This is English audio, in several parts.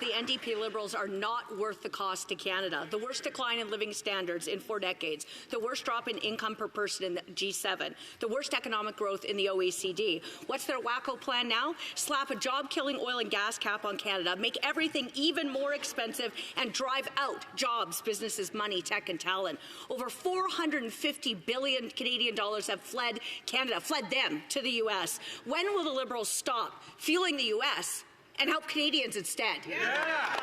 the NDP Liberals are not worth the cost to Canada. The worst decline in living standards in 4 decades, the worst drop in income per person in the G7, the worst economic growth in the OECD. What's their WACKO plan now? Slap a job-killing oil and gas cap on Canada, make everything even more expensive, and drive out jobs, businesses, money, tech, and talent. Over 450 billion Canadian dollars have fled Canada, fled them to the U.S. When will the Liberals stop fueling the U.S. and help Canadians instead? Yeah.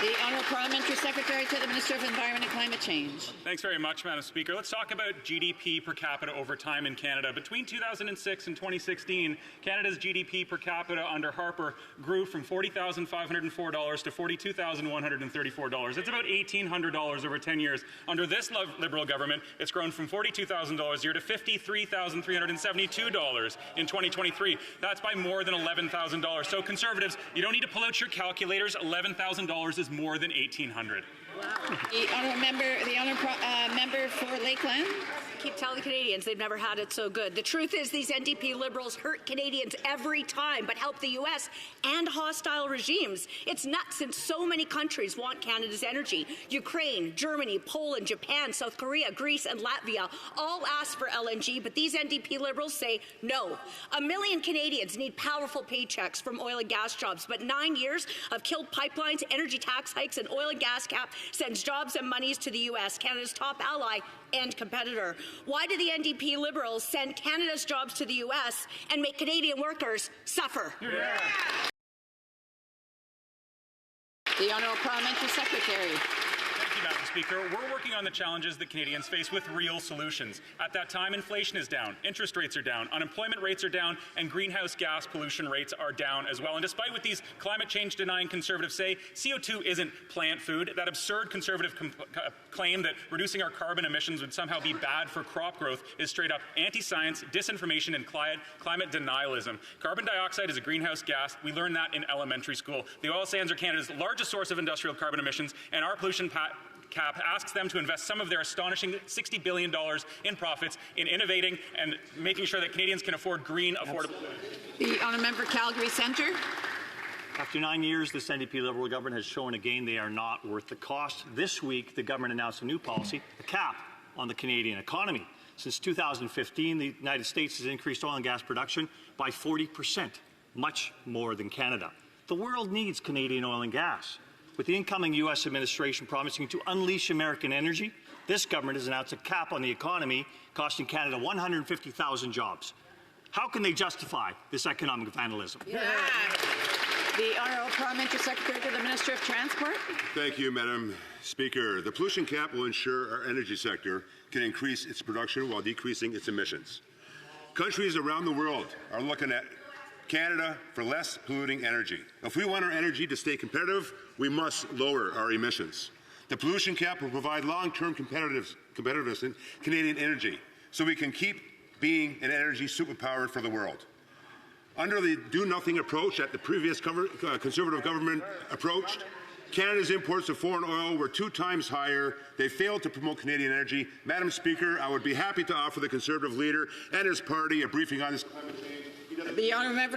The Honourable Parliamentary Secretary to the Minister of Environment and Climate Change. Thanks very much, Madam Speaker. Let's talk about GDP per capita over time in Canada. Between 2006 and 2016, Canada's GDP per capita under Harper grew from $40,504 to $42,134. It's about $1,800 over 10 years. Under this Liberal government, it's grown from $42,000 a year to $53,372 in 2023. That's by more than $11,000. So Conservatives, you don't need to pull out your calculators. $11,000 is more than $1,800. Wow. The honourable member for Lakeland. Keep telling Canadians they've never had it so good. The truth is these NDP Liberals hurt Canadians every time, but help the U.S. and hostile regimes. It's nuts since so many countries want Canada's energy. Ukraine, Germany, Poland, Japan, South Korea, Greece, and Latvia all ask for LNG, but these NDP Liberals say no. 1 million Canadians need powerful paychecks from oil and gas jobs, but 9 years of killed pipelines, energy tax hikes, and oil and gas cap sends jobs and monies to the U.S., Canada's top ally and competitor. Why do the NDP Liberals send Canada's jobs to the U.S. and make Canadian workers suffer? Yeah. The Honourable Parliamentary Secretary. Thank you, Madam Speaker. We're working on the challenges that Canadians face with real solutions. At that time, inflation is down, interest rates are down, unemployment rates are down, and greenhouse gas pollution rates are down as well. And despite what these climate change denying Conservatives say, CO2 isn't plant food. That absurd Conservative claim that reducing our carbon emissions would somehow be bad for crop growth is straight up anti-science, disinformation, and climate denialism. Carbon dioxide is a greenhouse gas. We learned that in elementary school. The oil sands are Canada's largest source of industrial carbon emissions, and our pollution cap asks them to invest some of their astonishing $60 billion in profits in innovating and making sure that Canadians can afford green, affordable. The honourable member Calgary Centre. After 9 years, this NDP Liberal government has shown again they are not worth the cost. This week, the government announced a new policy, a cap on the Canadian economy. Since 2015, the United States has increased oil and gas production by 40%, much more than Canada. The world needs Canadian oil and gas. With the incoming U.S. administration promising to unleash American energy, this government has announced a cap on the economy, costing Canada 150,000 jobs. How can they justify this economic vandalism? Yeah. The Honourable Parliamentary Secretary to the Minister of Transport. Thank you, Madam Speaker. The pollution cap will ensure our energy sector can increase its production while decreasing its emissions. Countries around the world are looking at Canada for less polluting energy. If we want our energy to stay competitive, we must lower our emissions. The pollution cap will provide long-term competitiveness in Canadian energy, so we can keep being an energy superpower for the world. Under the do-nothing approach that the previous Conservative government approached, Canada's imports of foreign oil were 2 times higher. They failed to promote Canadian energy. Madam Speaker, I would be happy to offer the Conservative leader and his party a briefing on this climate change. The honourable member.